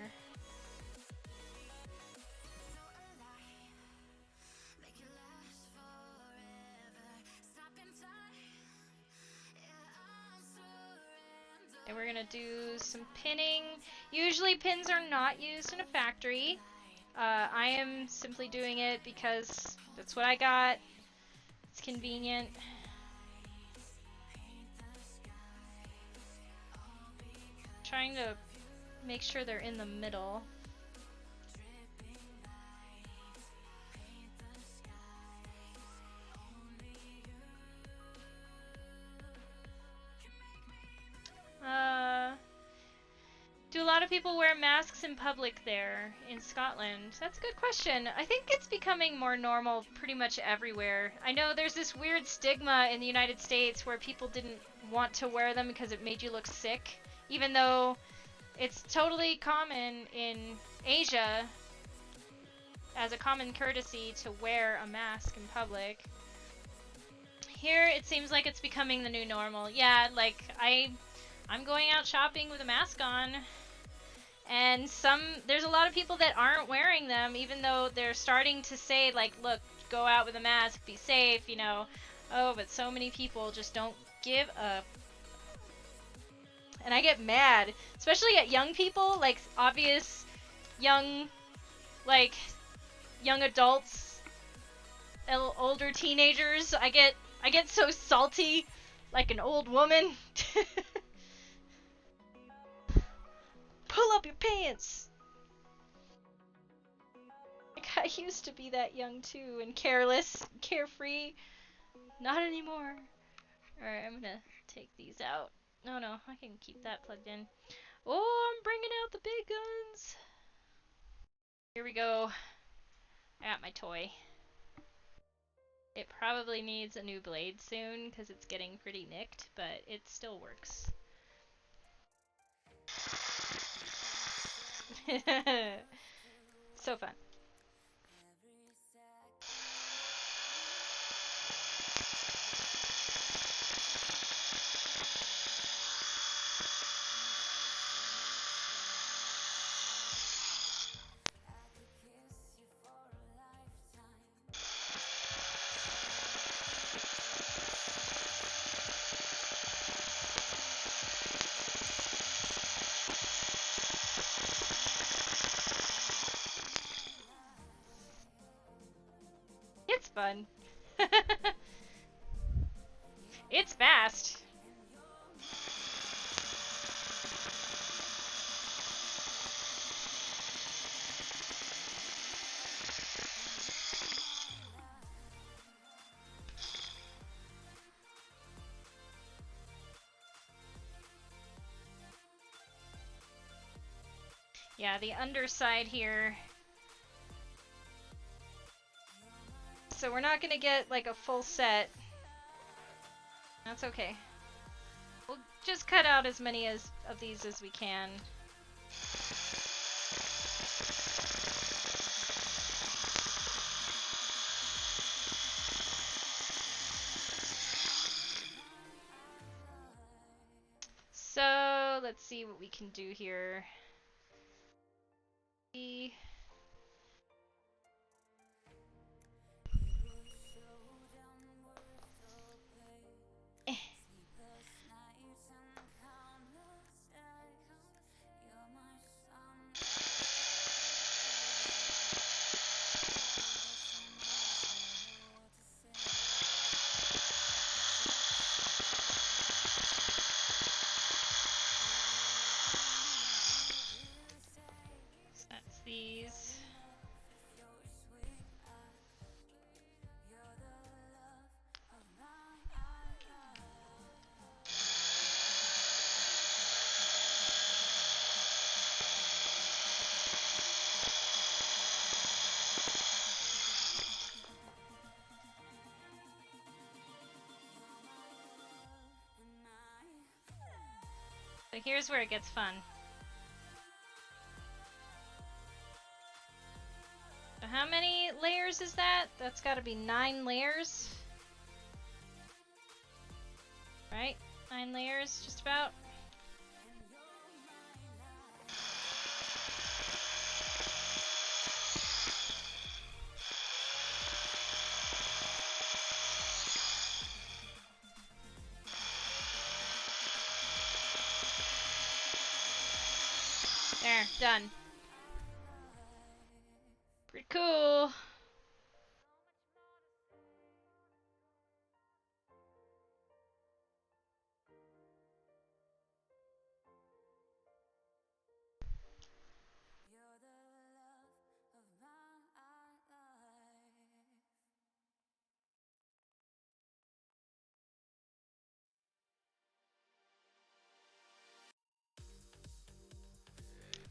And we're gonna do some pinning. Usually pins are not used in a factory. I am simply doing it because that's what I got. It's convenient. Trying to make sure they're in the middle. Do a lot of people wear masks in public there in Scotland? That's a good question. I think it's becoming more normal pretty much everywhere. I know there's this weird stigma in the United States where people didn't want to wear them because it made you look sick, even though it's totally common in Asia as a common courtesy to wear a mask in public. Here it seems like it's becoming the new normal. Yeah, like I'm going out shopping with a mask on, and there's a lot of people that aren't wearing them, even though they're starting to say, like, look, go out with a mask, be safe, you know. Oh, but so many people just don't give a... And I get mad, especially at young people, like, obvious young, like, young adults, older teenagers. I get so salty, like an old woman. Pull up your pants! Like, I used to be that young too, and careless, carefree. Not anymore. Alright, I'm gonna take these out. No, I can keep that plugged in. Oh, I'm bringing out the big guns! Here we go. I got my toy. It probably needs a new blade soon, because it's getting pretty nicked, but it still works. So fun. It's fun. It's fast. Yeah, the underside here. So we're not gonna get like a full set. That's okay. We'll just cut out as many of these as we can. So let's see what we can do here. That's these. So here's where it gets fun. So how many layers is that? That's gotta be 9 layers. Right? 9 layers, just about. There, done. Pretty cool.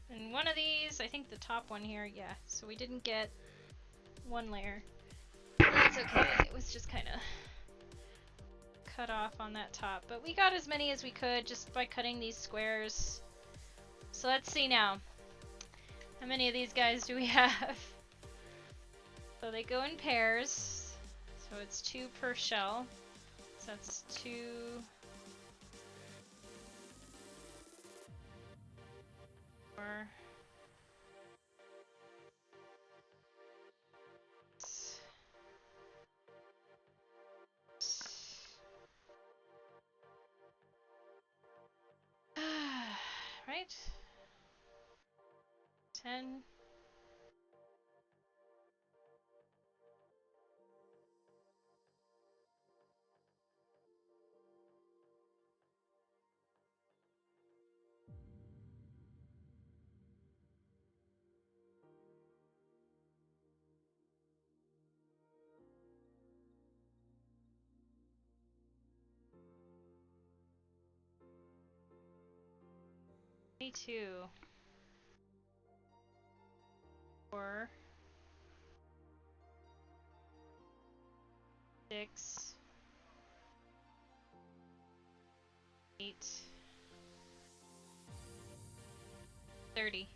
And one of these, I think the top one here, yeah. So we didn't get 1 layer. That's okay. It was just kind of cut off on that top. But we got as many as we could just by cutting these squares. So let's see now. How many of these guys do we have? So they go in pairs. So it's 2 per shell. So that's 2... 4... right? 10... 22... 4... 6... 8... 30...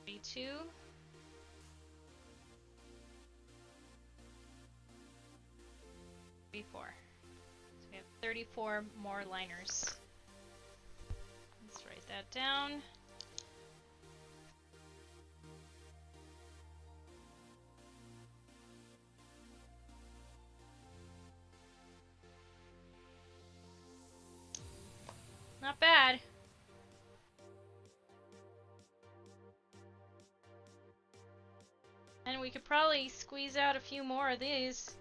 32... 34. So we have 34 more liners. Let's write that down. Not bad. And we could probably squeeze out a few more of these.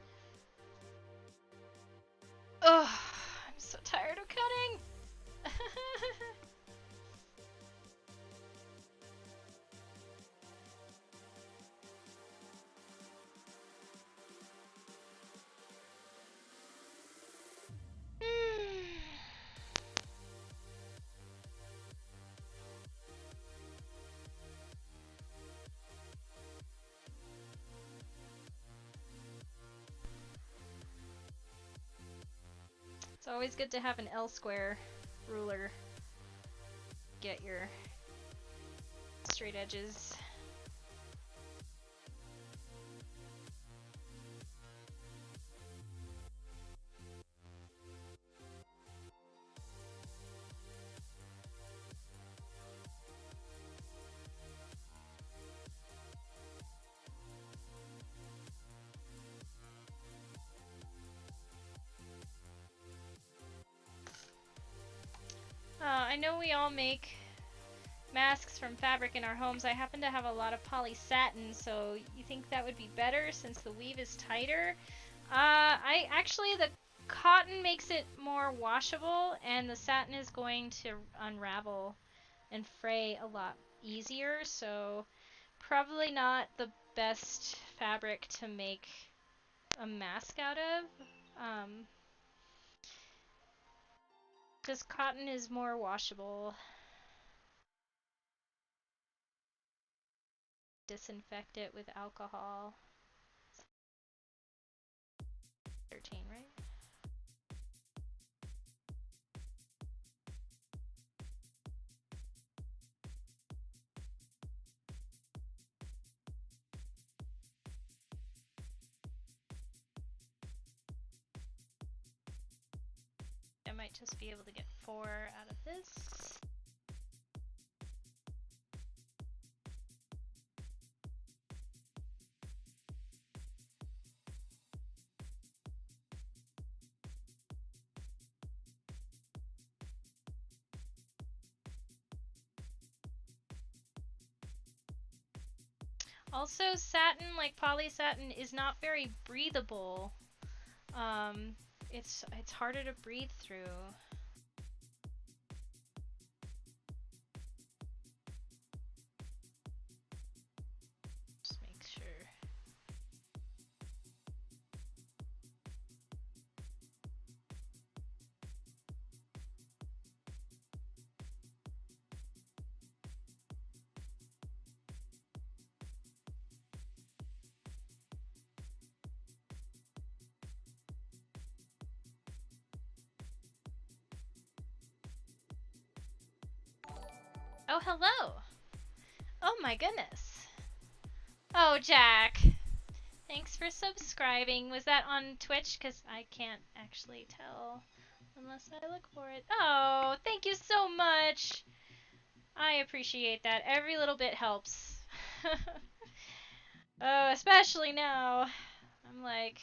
Oh, I'm so tired of cutting. It's always good to have an L square ruler. Get your straight edges. I know we all make masks from fabric in our homes. I happen to have a lot of poly satin, so you think that would be better since the weave is tighter? I actually, the cotton makes it more washable, and the satin is going to unravel and fray a lot easier, so probably not the best fabric to make a mask out of. Just cotton is more washable. Disinfect it with alcohol. 13, right? I might just be able to get 4 out of this. Also, satin, like poly satin, is not very breathable. It's harder to breathe through. Just make sure. Oh, hello! Oh my goodness. Oh, Jack. Thanks for subscribing. Was that on Twitch? Because I can't actually tell unless I look for it. Oh, thank you so much. I appreciate that. Every little bit helps. Oh, especially now. I'm like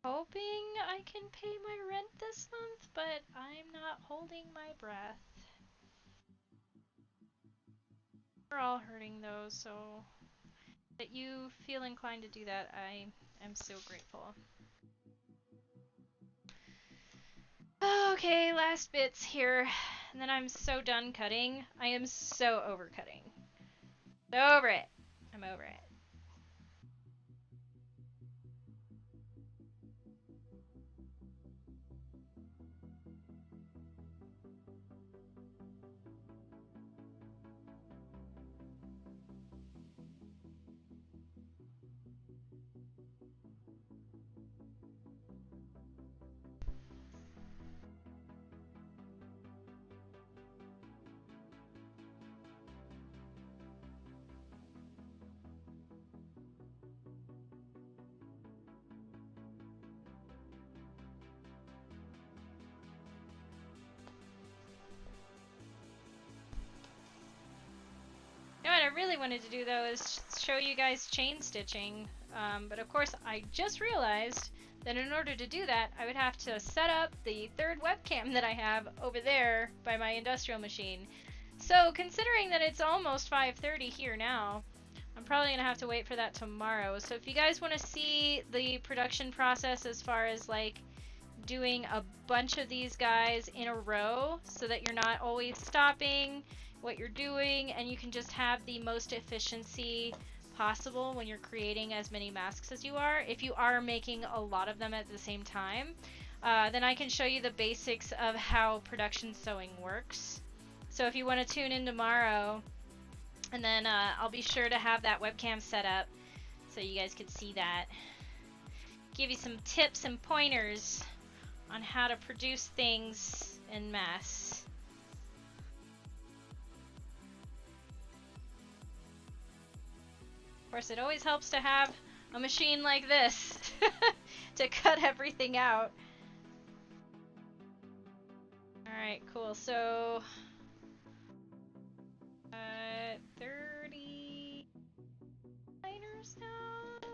hoping I can pay my rent this month, but I'm not holding my breath. We're all hurting though, so that you feel inclined to do that, I am so grateful. Okay, last bits here, and then I'm so done cutting. I am so over cutting. Over it. I'm over it. You know what I really wanted to do though is show you guys chain stitching, but of course I just realized that in order to do that I would have to set up the third webcam that I have over there by my industrial machine. So considering that it's almost 5:30 here now, I'm probably going to have to wait for that tomorrow. So if you guys want to see the production process as far as like doing a bunch of these guys in a row so that you're not always stopping what you're doing, and you can just have the most efficiency possible when you're creating as many masks as you are. If you are making a lot of them at the same time, then I can show you the basics of how production sewing works. So if you want to tune in tomorrow, and then I'll be sure to have that webcam set up so you guys could see that. Give you some tips and pointers on how to produce things en masse. Of course, it always helps to have a machine like this to cut everything out. Alright, cool. So, 30 liners now.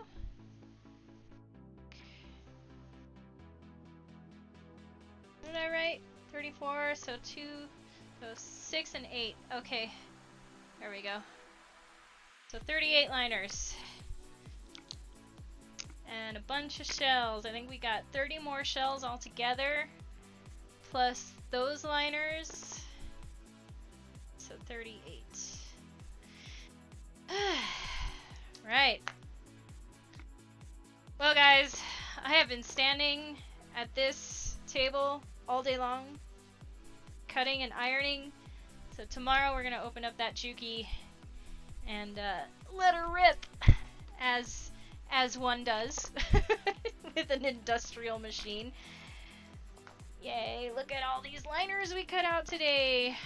What did I write? 34, so 2, so 6 and 8. Okay, there we go. So 38 liners. And a bunch of shells. I think we got 30 more shells altogether, plus those liners. So 38. Right. Well, guys, I have been standing at this table all day long, cutting and ironing. So tomorrow we're gonna open up that Juki and let her rip, as one does with an industrial machine. Yay, look at all these liners we cut out today.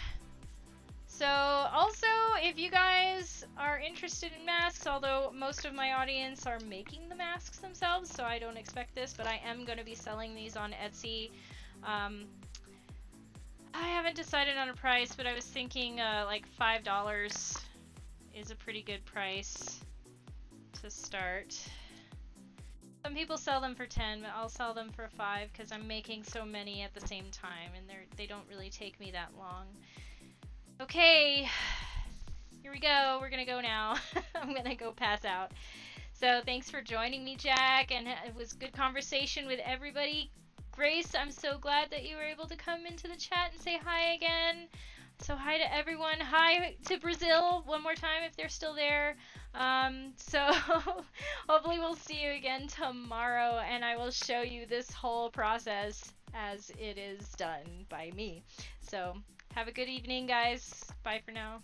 So also, if you guys are interested in masks, although most of my audience are making the masks themselves, so I don't expect this, but I am going to be selling these on Etsy. I haven't decided on a price, but I was thinking like $5 is a pretty good price to start. Some people sell them for 10, but I'll sell them for 5 because I'm making so many at the same time, and they don't really take me that long. Okay, here we go. We're gonna go now. I'm gonna go pass out. So thanks for joining me, Jack, and it was good conversation with everybody. Grace, I'm so glad that you were able to come into the chat and say hi again. So hi to everyone. Hi to Brazil one more time if they're still there. So hopefully we'll see you again tomorrow, and I will show you this whole process as it is done by me. So have a good evening, guys. Bye for now.